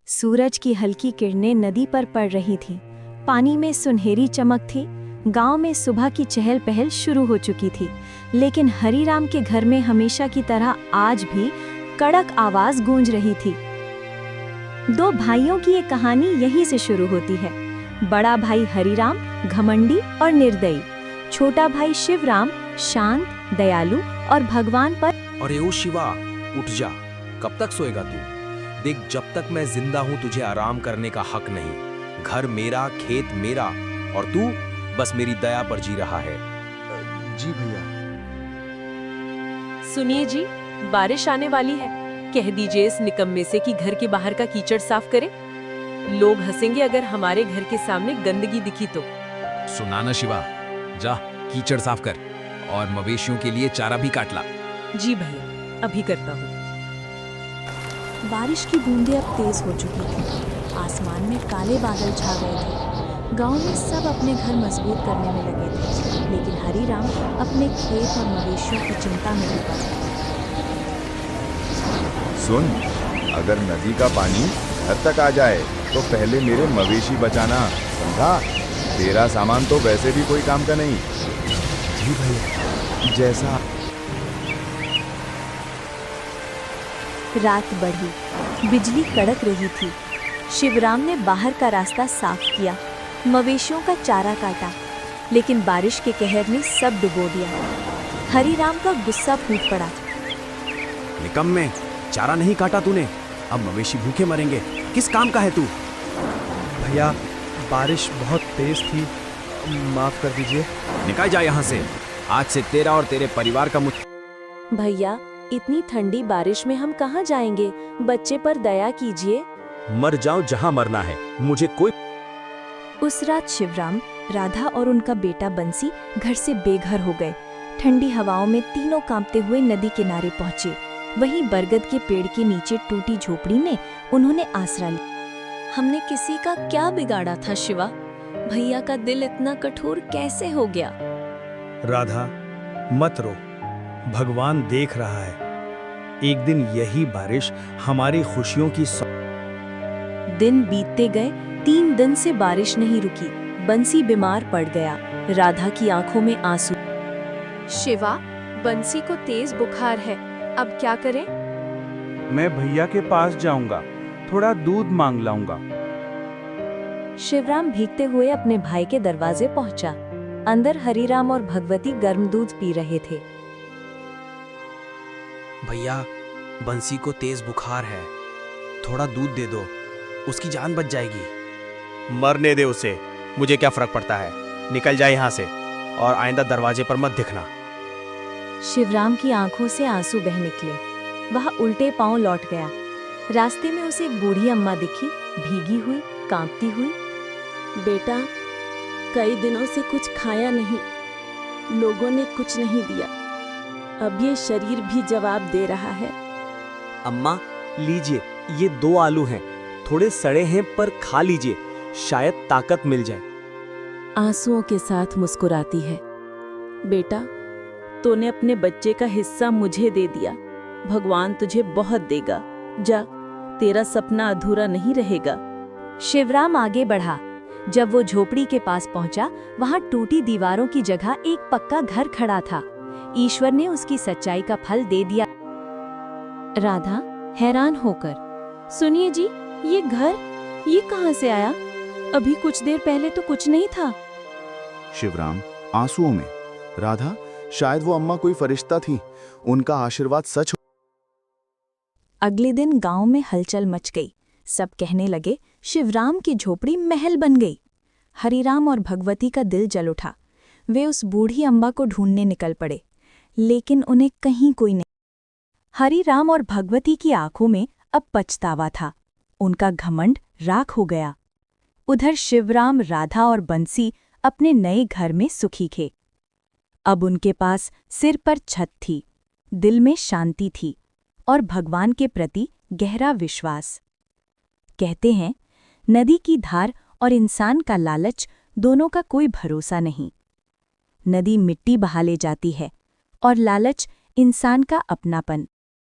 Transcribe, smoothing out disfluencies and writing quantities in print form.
सूरज की हल्की किरणें नदी पर पड़ रही थीं। पानी में सुनहरी चमक थी। गांव में सुबह की चहल पहल शुरू हो चुकी थी, लेकिन हरीराम के घर में हमेशा की तरह आज भी कड़क आवाज गूंज रही थी। दो भाइयों की ये कहानी यहीं से शुरू होती है। बड़ा भाई हरीराम घमंडी और निर्दयी, छोटा भाई शिवराम शांत, दयालु और भगवान पर। अरे ओ शिवा, उठ जा, कब तक सोएगा तू? देख, जब तक मैं जिंदा हूं तुझे आराम करने का हक नहीं। घर मेरा, खेत मेरा, और तू बस मेरी दया पर जी रहा है। जी भैया। सुनिए जी, बारिश आने वाली है। कह दीजिए इस निकम्मे से कि घर के बाहर का कीचड़ साफ करे। लोग हंसेंगे अगर हमारे घर के सामने गंदगी दिखी तो। सुना ना शिवा, जा कीचड़ साफ कर और मवेशियों के लिए चारा भी काट ला। जी भैया, अभी करता हूँ। बारिश की बूंदें अब तेज हो चुकी थीं। आसमान में काले बादल छा गए थे। गांव में सब अपने घर मजबूत करने में लगे थे, लेकिन हरीराम अपने खेत और मवेशियों की चिंता में डूबा था। सुन, अगर नदी का पानी घर तक आ जाए तो पहले मेरे मवेशी बचाना, समझा? तेरा सामान तो वैसे भी कोई काम का नहीं। जी भैया, जैसा। रात बढ़ी, बिजली कड़क रही थी। शिवराम ने बाहर का रास्ता साफ किया, मवेशियों का चारा काटा, लेकिन बारिश के कहर ने सब डुबो दिया। हरीराम का गुस्सा फूट पड़ा। निकम्मे, चारा नहीं काटा तूने, अब मवेशी भूखे मरेंगे। किस काम का है तू? भैया, बारिश बहुत तेज थी, माफ कर दीजिए। निकल जा यहाँ से। आज से तेरा और तेरे परिवार का भैया, इतनी ठंडी बारिश में हम कहाँ जाएंगे? बच्चे पर दया कीजिए। मर जाओ जहाँ मरना है, मुझे कोई। उस रात शिवराम, राधा और उनका बेटा बंसी घर से बेघर हो गए। ठंडी हवाओं में तीनों कांपते हुए नदी किनारे पहुंचे। वहीं बरगद के पेड़ के नीचे टूटी झोपड़ी में उन्होंने आसरा लिया। हमने किसी का क्या बिगाड़ा था शिवा? भैया का दिल इतना कठोर कैसे हो गया? राधा, मत रो, भगवान देख रहा है। एक दिन यही बारिश हमारी खुशियों की दिन बीतते गए। 3 दिन से बारिश नहीं रुकी। बंसी बीमार पड़ गया। राधा की आंखों में आंसू। शिवा, बंसी को तेज बुखार है, अब क्या करें? मैं भैया के पास जाऊंगा, थोड़ा दूध मांग लाऊंगा। शिवराम भीगते हुए अपने भाई के दरवाजे पहुंचा। अंदर हरीराम और भगवती गर्म दूध पी रहे थे। भैया, बंसी को तेज बुखार है, थोड़ा दूध दे दो, उसकी जान बच जाएगी। मरने दे उसे, मुझे क्या फर्क पड़ता है। निकल जाए यहाँ से और आइंदा दरवाजे पर मत दिखना। शिवराम की आंखों से आंसू बह निकले। वह उल्टे पांव लौट गया। रास्ते में उसे एक बूढ़ी अम्मा दिखी, भीगी हुई, कांपती हुई। बेटा, कई दिनों से कुछ खाया नहीं, लोगों ने कुछ नहीं दिया, अब ये शरीर भी जवाब दे रहा है। अम्मा, लीजिए, ये 2 आलू हैं, थोड़े सड़े हैं पर खा लीजिए, शायद ताकत मिल जाए। आंसुओं के साथ मुस्कुराती है। बेटा, तूने अपने बच्चे का हिस्सा मुझे दे दिया, भगवान तुझे बहुत देगा। जा, तेरा सपना अधूरा नहीं रहेगा। शिवराम आगे बढ़ा। जब वो झोपड़ी के पास पहुंचा, वहां टूटी दीवारों की जगह एक पक्का घर खड़ा था। ईश्वर ने उसकी सच्चाई का फल दे दिया। राधा हैरान होकर, सुनिए जी, ये घर, ये कहाँ से आया? अभी कुछ देर पहले तो कुछ नहीं था। शिवराम आंसुओं में, राधा, शायद वो अम्मा कोई फरिश्ता थी, उनका आशीर्वाद सच हो। अगले दिन गांव में हलचल मच गई। सब कहने लगे, शिवराम की झोपड़ी महल बन गई। हरीराम और भगवती का दिल जल उठा। वे उस बूढ़ी अम्मा को ढूंढने निकल पड़े, लेकिन उन्हें कहीं कोई नहीं। हरीराम और भगवती की आंखों में अब पछतावा था। उनका घमंड राख हो गया। उधर शिवराम, राधा और बंसी अपने नए घर में सुखी थे। अब उनके पास सिर पर छत थी, दिल में शांति थी और भगवान के प्रति गहरा विश्वास। कहते हैं, नदी की धार और इंसान का लालच, दोनों का कोई भरोसा नहीं। नदी मिट्टी बहा ले जाती है और लालच इंसान का अपनापन।